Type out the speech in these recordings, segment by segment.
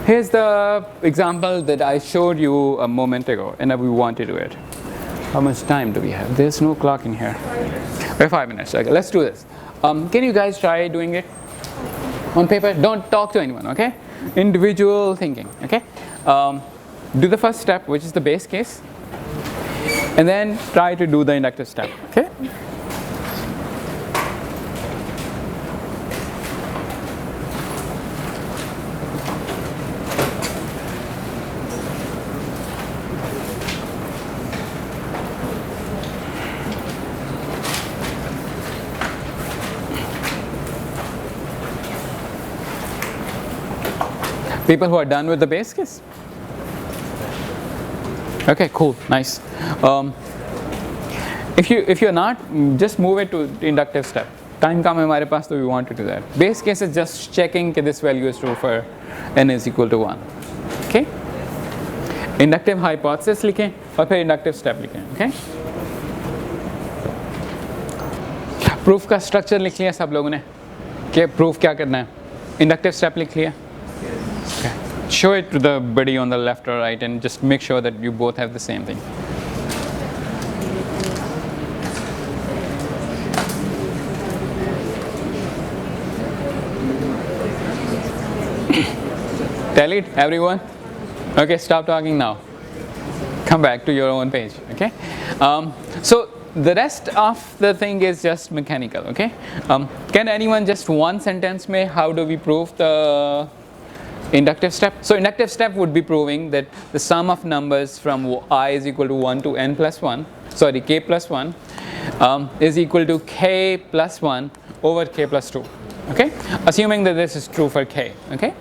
Here's the example that I showed you a moment ago, and we want to do it. How much time do we have? There's no clock in here. We have 5 minutes. Okay, let's do this. Can you guys try doing it on paper? Don't talk to anyone, okay? Individual thinking, okay? Do the first step, which is the base case, and then try to do the inductive step, okay? People who are done with the base case? Okay, cool, nice. If you're not, just move it to the inductive step. Time kam hai hamare paas, so we want to do that. Base case is just checking that this value is true for n is equal to 1. Okay? Inductive hypothesis लिखें और फिर inductive step लिखें. Okay? Proof का structure लिख लिया सब लोगों ने कि proof क्या करना है. Inductive step लिख लिया. Okay. Show it to the buddy on the left or right and just make sure that you both have the same thing. Tell it, everyone. Okay, stop talking now. Come back to your own page. Okay. So the rest of the thing is just mechanical. Okay. Can anyone just one sentence में how do we prove the inductive step? So inductive step would be proving that the sum of numbers from I is equal to 1 to n plus 1, sorry k plus 1 is equal to k plus 1 over k plus 2. Okay, assuming that this is true for k. Okay,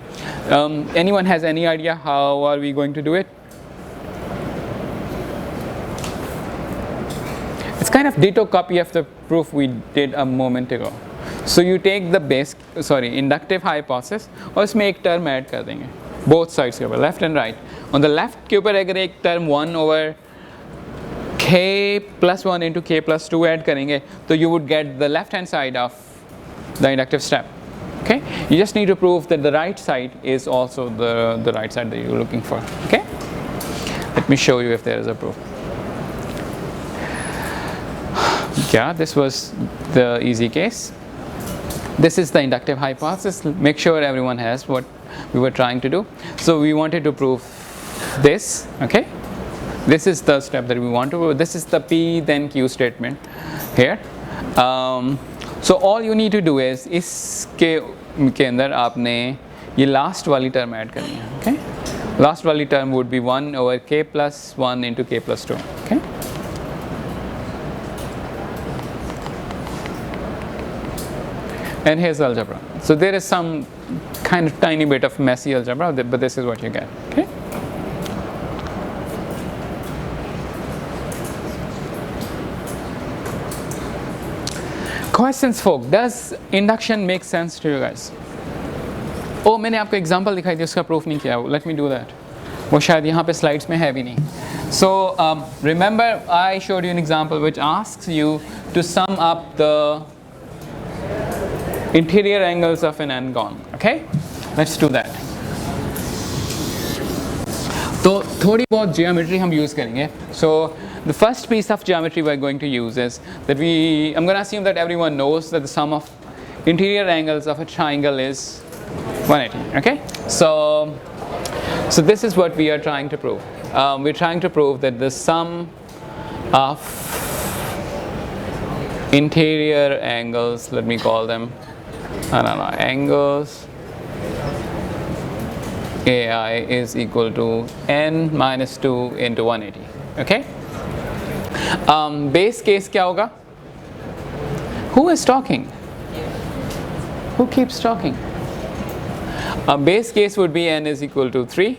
anyone has any idea how are we going to do it? It's kind of ditto copy of the proof we did a moment ago. So you take the inductive hypothesis और इसमें एक term add कर देंगे both sides के ऊपर, left and right. On the left के ऊपर अगर एक term 1 over k plus 1 into k plus 2 add करेंगे तो you would get the left hand side of the inductive step. Okay, you just need to prove that the right side is also the right side that you're looking for. Okay, let me show you if there is a proof. Yeah, this was the easy case. This is the inductive hypothesis. Make sure everyone has what we were trying to do. So we wanted to prove this. Okay, this is the step that we want to prove. This is the P then Q statement here. So all you need to do is इसके अंदर आपने ये last वाली term add करनी है. Okay, last वाली term would be 1 over k plus 1 into k plus 2. Okay. And here's algebra. So there is some kind of tiny bit of messy algebra, but this is what you get. Okay. Questions, folk. Does induction make sense to you guys? Oh, मैंने आपको example दिखाई थी उसका proof नहीं किया. Let me do that. वो शायद यहाँ पे slides में है भी नहीं. So remember I showed you an example which asks you to sum up the interior angles of an n-gon. Okay, let's do that. तो थोड़ी बहुत geometry हम use करेंगे. So the first piece of geometry we're going to use is that I'm going to assume that everyone knows that the sum of interior angles of a triangle is 180. Okay, so this is what we are trying to prove. We're trying to prove that the sum of interior angles, let me call them, I don't know, angles AI is equal to n minus 2 into 180. Okay. Base case क्या होगा? Who is talking? Who keeps talking? Base case would be n is equal to 3.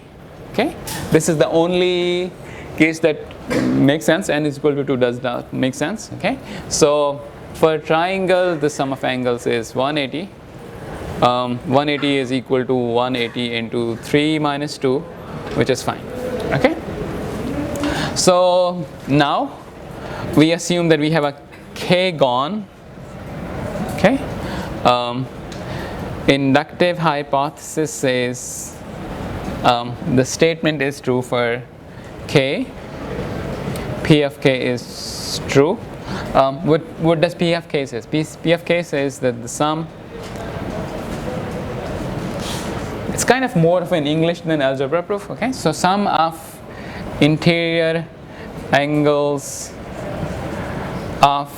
Okay. This is the only case that makes sense. N is equal to 2 does not make sense. Okay. So for a triangle, the sum of angles is 180. 180 is equal to 180 into 3 minus 2, which is fine. Okay. So now we assume that we have a k-gon. Okay. Inductive hypothesis says the statement is true for k. P of k is true. What does P of k says? P of k says that the sum, it's kind of more of an English than algebra proof, okay? So sum of interior angles of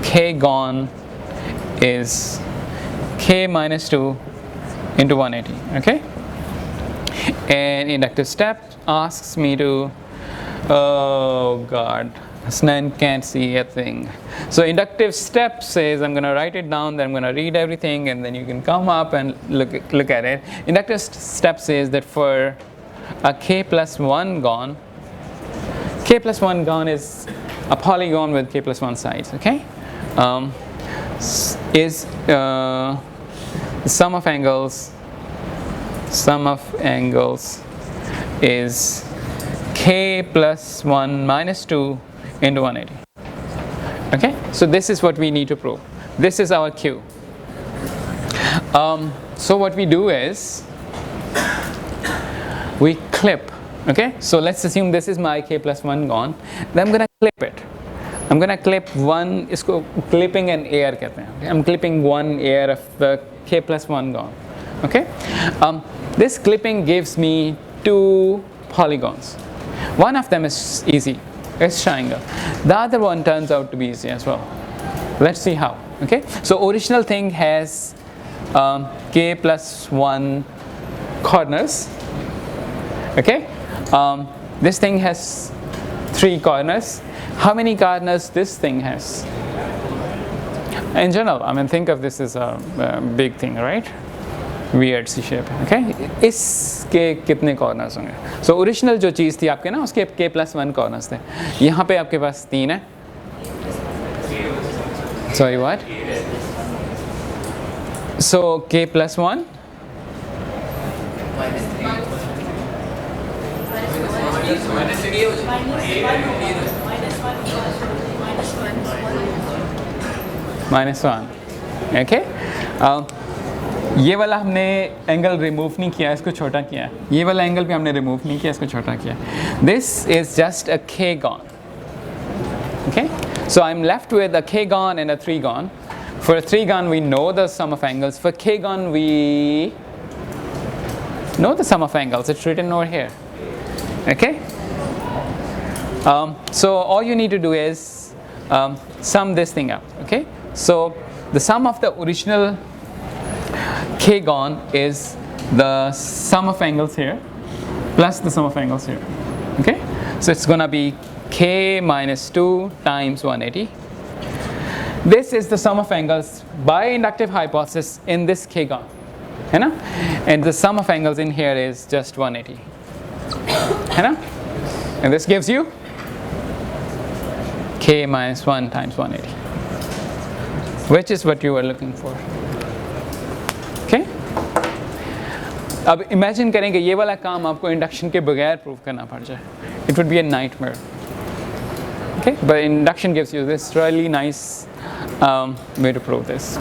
k gone is k minus 2 into 180, okay? And inductive step asks me to, oh god, Snan can't see a thing. So inductive step says I'm going to write it down, then I'm going to read everything, and then you can come up and look at it. Inductive step says that for a k plus 1 gone, k plus 1 gone is a polygon with k plus 1 sides, okay? Is sum of angles is k plus 1 minus 2 into 180. Okay, so this is what we need to prove. This is our Q. So what we do is we clip. Okay, so let's assume this is my k plus 1 gone. Then I'm going to clip it. I'm going to clip one, isko clipping an air कहते हैं. Okay? I'm clipping one air of the k plus 1 gone. Okay, this clipping gives me two polygons. One of them is easy, it's triangle. The other one turns out to be easy as well. Let's see how. Okay, so original thing has k plus 1 corners. Okay, this thing has 3 corners. How many corners this thing has? In general, I mean, think of this as a big thing, right? Weird C shape. Okay, इसके कितने corners होंगे? So original जो चीज़ थी आपके ना, उसके k plus 1 corners थे. यहाँ पे आपके पास 3 है. Sorry, what? So k plus 1. Minus 1. Okay. ये वाला हमने एंगल रिमूव नहीं किया, इसको छोटा किया. ये वाला एंगल भी हमने रिमूव नहीं किया, इसको छोटा किया. This is just a k gone. Okay. So I'm left with a k gone and a 3 gone. For a 3 gone we know the sum of angles. For k gone we know the sum of angles. It's written over here. Okay. So all you need to do is sum this thing up. Okay. So the sum of the original k gone is the sum of angles here plus the sum of angles here. Okay. So it's gonna be k minus 2 times 180. This is the sum of angles by inductive hypothesis in this k gone. You know? And the sum of angles in here is just 180. You know? And this gives you k minus 1 times 180, which is what you were looking for. Okay? अब imagine करें कि ये वाला काम आपको induction के बगैर prove करना पड़ जाए. It would be a nightmare. Okay? But induction gives you this really nice way to prove this.